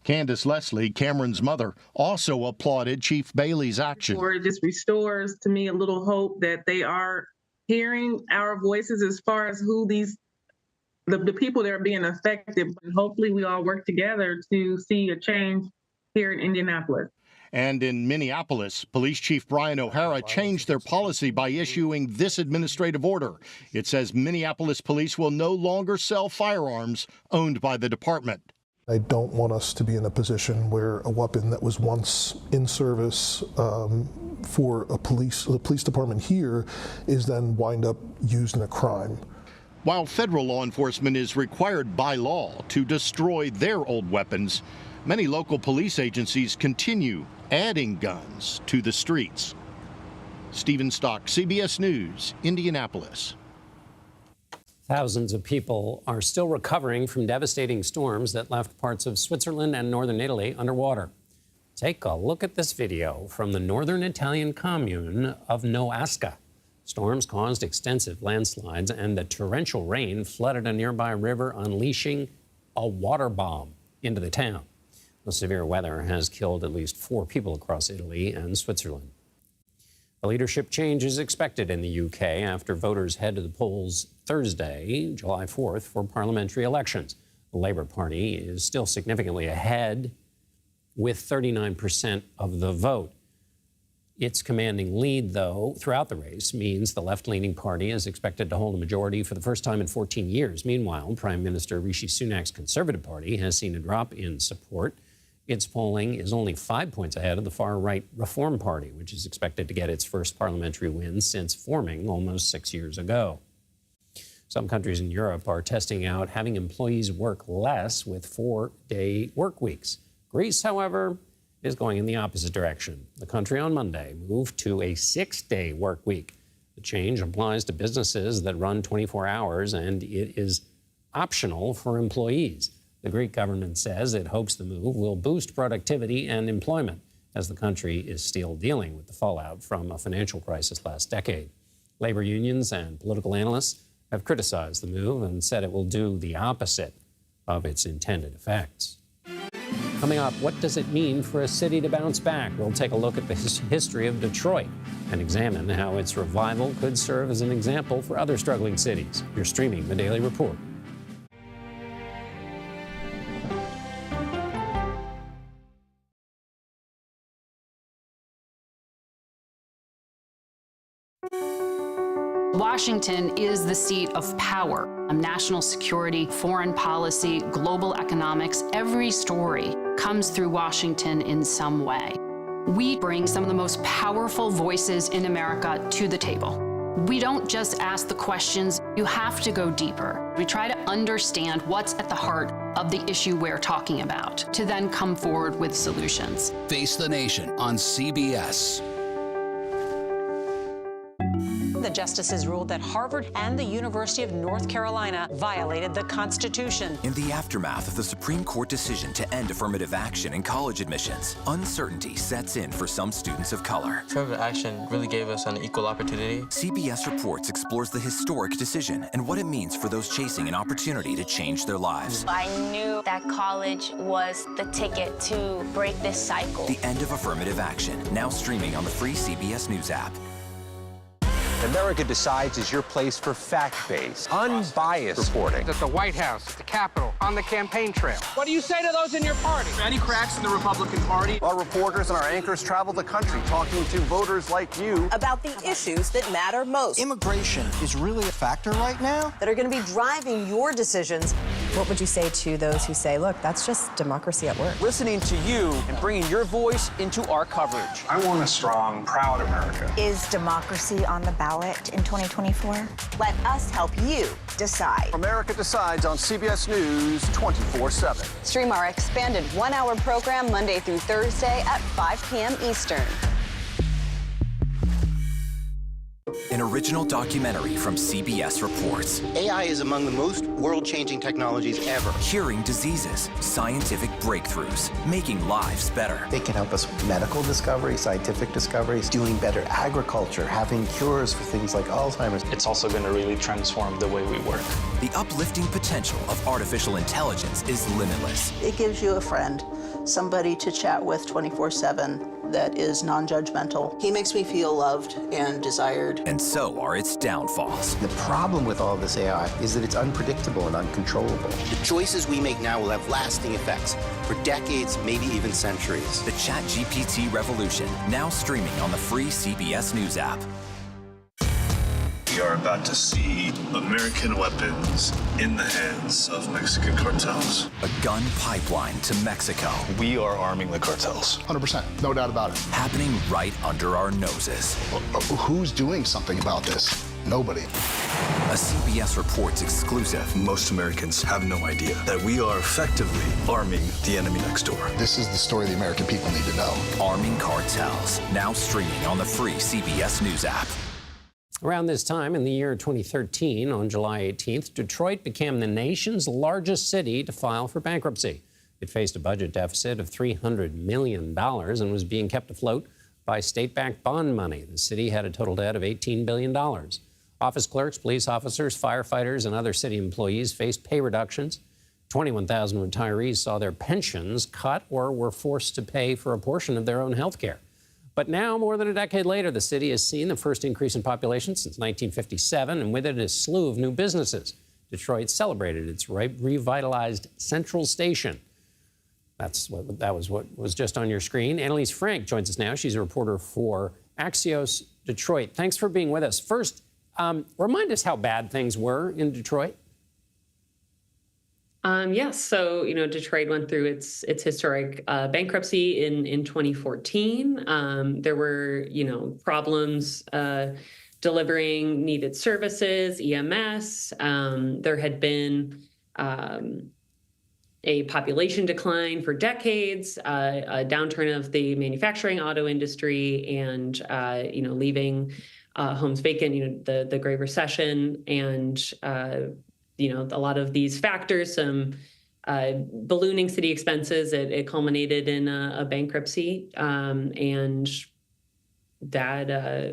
Candace Leslie, Cameron's mother, also applauded Chief Bailey's action. It just restores to me a little hope that they are hearing our voices as far as who the people that are being affected. And hopefully we all work together to see a change here in Indianapolis. And in Minneapolis, Police Chief Brian O'Hara changed their policy by issuing this administrative order. It says Minneapolis police will no longer sell firearms owned by the department. I don't want us to be in a position where a weapon that was once in service for the police department here is then wind up used in a crime. While federal law enforcement is required by law to destroy their old weapons, many local police agencies continue adding guns to the streets. Stephen Stock, CBS News, Indianapolis. Thousands of people are still recovering from devastating storms that left parts of Switzerland and northern Italy underwater. Take a look at this video from the northern Italian commune of Noasca. Storms caused extensive landslides, and the torrential rain flooded a nearby river, unleashing a water bomb into the town. The severe weather has killed at least 4 people across Italy and Switzerland. A leadership change is expected in the UK after voters head to the polls Thursday, July 4th, for parliamentary elections. The Labour Party is still significantly ahead with 39% of the vote. Its commanding lead, though, throughout the race means the left-leaning party is expected to hold a majority for the first time in 14 years. Meanwhile, Prime Minister Rishi Sunak's Conservative Party has seen a drop in support. Its polling is only 5 points ahead of the far-right Reform Party, which is expected to get its first parliamentary win since forming almost 6 years ago. Some countries in Europe are testing out having employees work less with 4-day work weeks. Greece, however, is going in the opposite direction. The country on Monday moved to a 6-day work week. The change applies to businesses that run 24 hours, and it is optional for employees. The Greek government says it hopes the move will boost productivity and employment, as the country is still dealing with the fallout from a financial crisis last decade. Labor unions and political analysts have criticized the move and said it will do the opposite of its intended effects. Coming up, what does it mean for a city to bounce back? We'll take a look at the history of Detroit and examine how its revival could serve as an example for other struggling cities. You're streaming The Daily Report. Washington is the seat of power. National security, foreign policy, global economics, every story comes through Washington in some way. We bring some of the most powerful voices in America to the table. We don't just ask the questions, you have to go deeper. We try to understand what's at the heart of the issue we're talking about, to then come forward with solutions. Face the Nation on CBS. The justices ruled that Harvard and the University of North Carolina violated the Constitution. In the aftermath of the Supreme Court decision to end affirmative action in college admissions, uncertainty sets in for some students of color. Affirmative action really gave us an equal opportunity. CBS Reports explores the historic decision and what it means for those chasing an opportunity to change their lives. I knew that college was the ticket to break this cycle. The end of affirmative action, now streaming on the free CBS News app. America Decides is your place for fact-based, unbiased reporting. At the White House, at the Capitol, on the campaign trail. What do you say to those in your party? Any cracks in the Republican Party? Our reporters and our anchors travel the country talking to voters like you about the issues that matter most. Immigration is really a factor right now that are going to be driving your decisions. What would you say to those who say, look, that's just democracy at work? Listening to you and bringing your voice into our coverage. I want a strong, proud America. Is democracy on the ballot in 2024? Let us help you decide. America Decides on CBS News 24/7. Stream our expanded one-hour program Monday through Thursday at 5 p.m. Eastern. An original documentary from CBS Reports. AI is among the most world-changing technologies ever. Curing diseases, scientific breakthroughs, making lives better. They can help us with medical discoveries, scientific discoveries, doing better agriculture, having cures for things like Alzheimer's. It's also going to really transform the way we work. The uplifting potential of artificial intelligence is limitless. It gives you a friend, somebody to chat with 24/7. That is non-judgmental. He makes me feel loved and desired. And so are its downfalls. The problem with all this AI is that it's unpredictable and uncontrollable. The choices we make now will have lasting effects for decades, maybe even centuries. The ChatGPT revolution, now streaming on the free CBS News app. We are about to see American weapons in the hands of Mexican cartels. A gun pipeline to Mexico. We are arming the cartels. 100%, no doubt about it. Happening right under our noses. Who's doing something about this? Nobody. A CBS Reports exclusive. Most Americans have no idea that we are effectively arming the enemy next door. This is the story the American people need to know. Arming cartels, now streaming on the free CBS News app. Around this time in the year 2013, on July 18th, Detroit became the nation's largest city to file for bankruptcy. It faced a budget deficit of $300 million and was being kept afloat by state-backed bond money. The city had a total debt of $18 billion. Office clerks, police officers, firefighters, and other city employees faced pay reductions. 21,000 retirees saw their pensions cut or were forced to pay for a portion of their own health care. But now, more than a decade later, the city has seen the first increase in population since 1957, and with it a slew of new businesses. Detroit celebrated its revitalized Central Station. That was what was just on your screen. Annalise Frank joins us now. She's a reporter for Axios Detroit. Thanks for being with us. First, remind us how bad things were in Detroit. Yes. So, Detroit went through its historic bankruptcy in 2014. There were, problems delivering needed services, EMS. There had been a population decline for decades, a downturn of the manufacturing auto industry, and, leaving homes vacant, the Great Recession, and a lot of these factors, some ballooning city expenses, it culminated in a bankruptcy, and that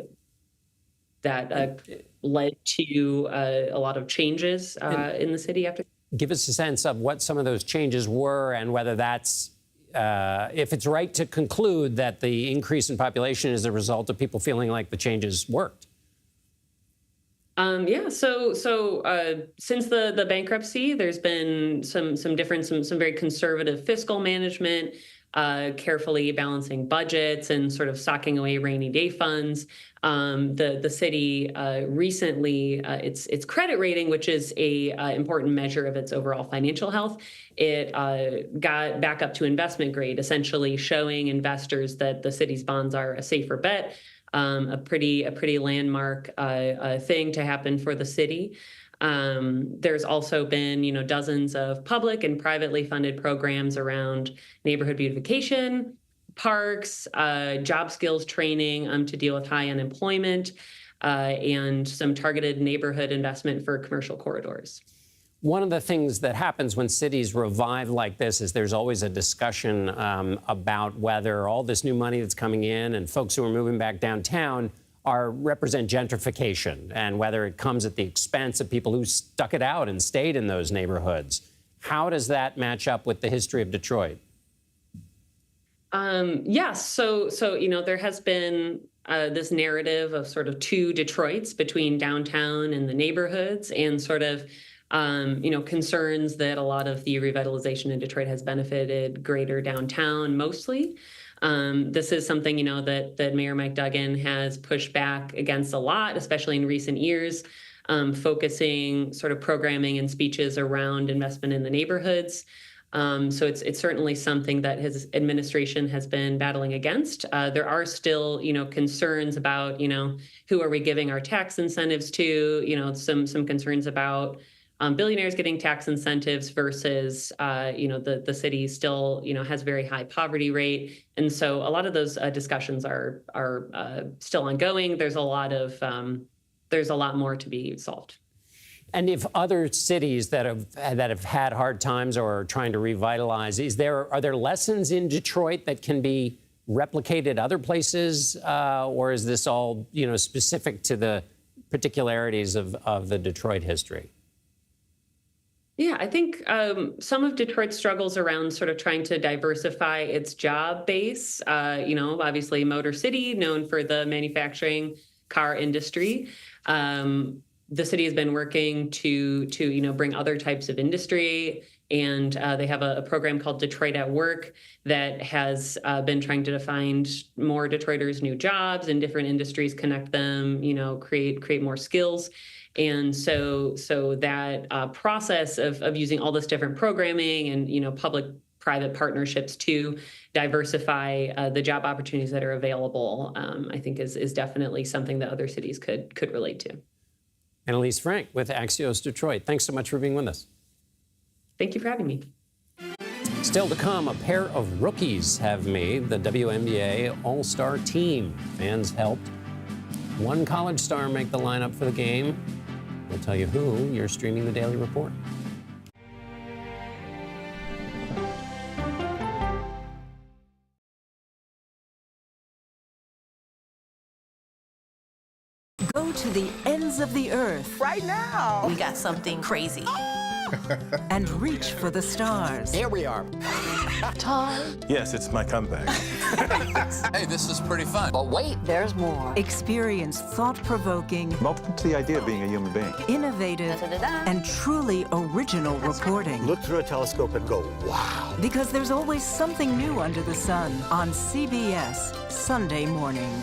led to a lot of changes in the city after. Give us a sense of what some of those changes were and whether that's, if it's right to conclude that the increase in population is a result of people feeling like the changes worked. So since the bankruptcy, there's been some very conservative fiscal management, carefully balancing budgets and sort of stocking away rainy day funds. The city recently, its credit rating, which is a important measure of its overall financial health, it got back up to investment grade, essentially showing investors that the city's bonds are a safer bet. A pretty landmark thing to happen for the city. There's also been, dozens of public and privately funded programs around neighborhood beautification, parks, job skills training to deal with high unemployment. and some targeted neighborhood investment for commercial corridors. One of the things that happens when cities revive like this is there's always a discussion about whether all this new money that's coming in and folks who are moving back downtown represent gentrification, and whether it comes at the expense of people who stuck it out and stayed in those neighborhoods. How does that match up with the history of Detroit? Yes. So there has been this narrative of sort of two Detroits between downtown and the neighborhoods, and sort of concerns that a lot of the revitalization in Detroit has benefited greater downtown mostly. This is something, that Mayor Mike Duggan has pushed back against a lot, especially in recent years, focusing sort of programming and speeches around investment in the neighborhoods. So it's certainly something that his administration has been battling against. There are still, concerns about, who are we giving our tax incentives to? Some concerns about billionaires getting tax incentives versus, the city still, has very high poverty rate. And so a lot of those discussions are still ongoing. There's a lot more to be solved. And if other cities that have had hard times or are trying to revitalize, are there lessons in Detroit that can be replicated other places, or is this all specific to the particularities of the Detroit history? Yeah, I think some of Detroit's struggles around sort of trying to diversify its job base, obviously Motor City, known for the manufacturing car industry. The city has been working to bring other types of industry, and they have a program called Detroit at Work that has been trying to find more Detroiters new jobs in different industries, connect them, create more skills. And so that process of using all this different programming and public-private partnerships to diversify the job opportunities that are available, I think is definitely something that other cities could relate to. Annalise Frank with Axios Detroit. Thanks so much for being with us. Thank you for having me. Still to come, a pair of rookies have made the WNBA All-Star team. Fans helped one college star make the lineup for the game. We'll tell you who. You're streaming the Daily Report. Go to the ends of the earth. Right now. We got something crazy. And reach for the stars. Here we are. Time. Yes, it's my comeback. Hey, this is pretty fun. But wait, there's more. Experience thought-provoking. Welcome to the idea of being a human being. Innovative and truly original reporting. Look through a telescope and go, wow. Because there's always something new under the sun on CBS Sunday morning.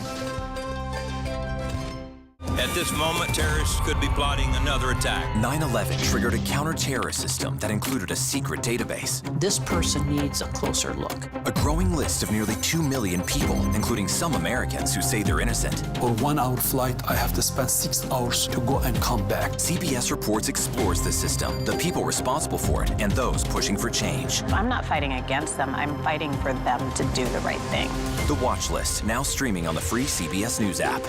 At this moment, terrorists could be plotting another attack. 9/11 triggered a counter-terrorist system that included a secret database. This person needs a closer look. A growing list of nearly 2 million people, including some Americans who say they're innocent. For 1 hour flight, I have to spend 6 hours to go and come back. CBS Reports explores the system, the people responsible for it, and those pushing for change. I'm not fighting against them. I'm fighting for them to do the right thing. The Watch List, now streaming on the free CBS News app.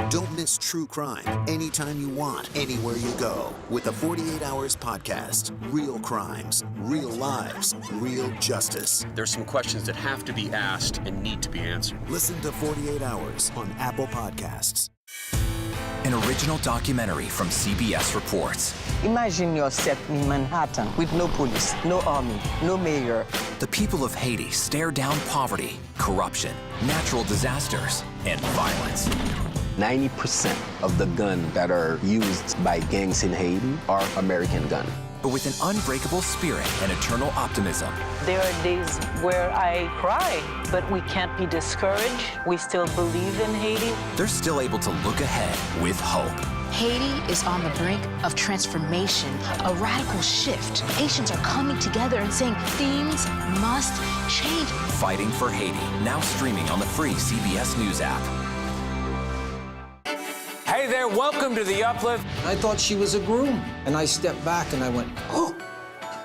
Don't miss true crime anytime you want, anywhere you go. With the 48 Hours podcast. Real crimes, real lives, real justice. There's some questions that have to be asked and need to be answered. Listen to 48 Hours on Apple Podcasts. An original documentary from CBS Reports. Imagine yourself in Manhattan with no police, no army, no mayor. The people of Haiti stare down poverty, corruption, natural disasters, and violence. 90% of the guns that are used by gangs in Haiti are American guns. But with an unbreakable spirit and eternal optimism. There are days where I cry, but we can't be discouraged. We still believe in Haiti. They're still able to look ahead with hope. Haiti is on the brink of transformation, a radical shift. Nations are coming together and saying things must change. Fighting for Haiti, now streaming on the free CBS News app. Hey there, welcome to The Uplift. I thought she was a groom, and I stepped back and I went, oh,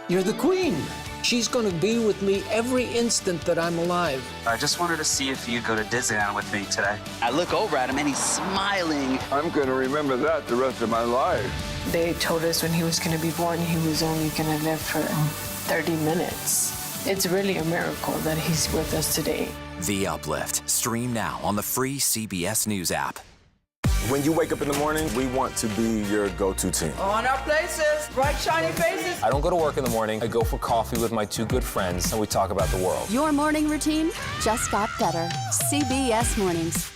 you're the queen. She's going to be with me every instant that I'm alive. I just wanted to see if you'd go to Disneyland with me today. I look over at him and he's smiling. I'm going to remember that the rest of my life. They told us when he was going to be born, he was only going to live for 30 minutes. It's really a miracle that he's with us today. The Uplift. Stream now on the free CBS News app. When you wake up in the morning, we want to be your go-to team. On our places, bright, shiny faces. I don't go to work in the morning. I go for coffee with my two good friends, and we talk about the world. Your morning routine just got better. CBS Mornings.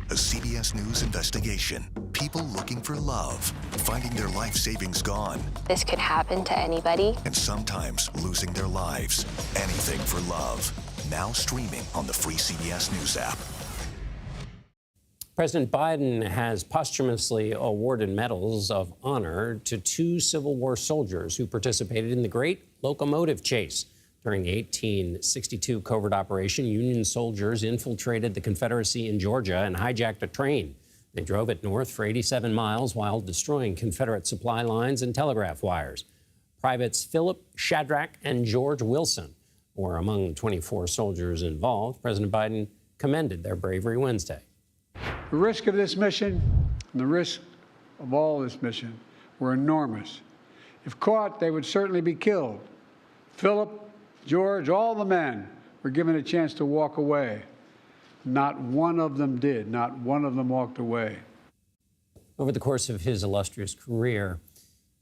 A CBS News investigation. People looking for love, finding their life savings gone. This could happen to anybody. And sometimes losing their lives. Anything for love. Now streaming on the free CBS News app. President Biden has posthumously awarded medals of honor to 2 Civil War soldiers who participated in the Great Locomotive Chase. During the 1862 covert operation, Union soldiers infiltrated the Confederacy in Georgia and hijacked a train. They drove it north for 87 miles while destroying Confederate supply lines and telegraph wires. Privates Philip Shadrach and George Wilson were among the 24 soldiers involved. President Biden commended their bravery Wednesday. The risk of this mission and the risk of all this mission were enormous. If caught, they would certainly be killed. Philip, George, all the men were given a chance to walk away. Not one of them did. Not one of them walked away. Over the course of his illustrious career,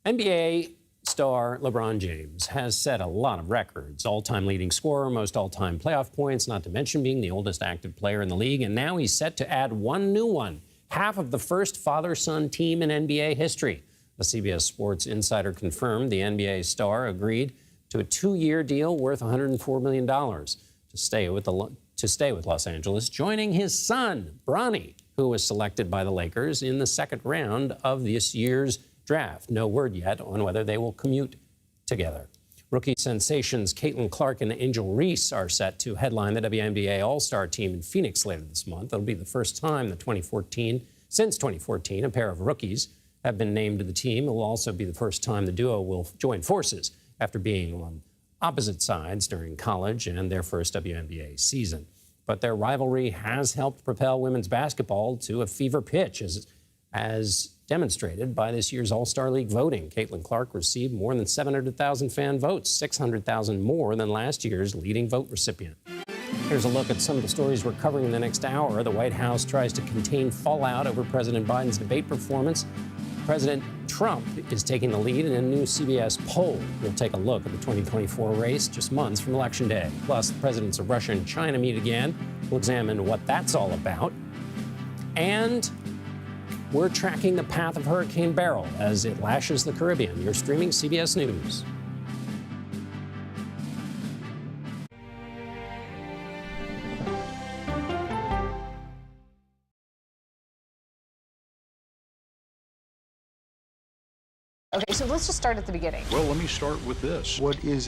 NBA star LeBron James has set a lot of records. All-time leading scorer, most all-time playoff points, not to mention being the oldest active player in the league. And now he's set to add one new one, half of the first father-son team in NBA history. A CBS Sports insider confirmed the NBA star agreed to a 2-year deal worth $104 million to stay with Los Angeles, joining his son, Bronny, who was selected by the Lakers in the second round of this year's draft. No word yet on whether they will commute together. Rookie sensations Caitlin Clark and Angel Reese are set to headline the WNBA All-Star team in Phoenix later this month. It'll be the first time since 2014, a pair of rookies have been named to the team. It will also be the first time the duo will join forces after being on opposite sides during college and their first WNBA season. But their rivalry has helped propel women's basketball to a fever pitch, as demonstrated by this year's All-Star League voting. Caitlin Clark received more than 700,000 fan votes, 600,000 more than last year's leading vote recipient. Here's a look at some of the stories we're covering in the next hour. The White House tries to contain fallout over President Biden's debate performance. President Trump is taking the lead in a new CBS poll. We'll take a look at the 2024 race just months from Election Day. Plus, the presidents of Russia and China meet again. We'll examine what that's all about. And we're tracking the path of Hurricane Beryl as it lashes the Caribbean. You're streaming CBS News. Okay, so let's just start at the beginning. Well, let me start with this. What is it?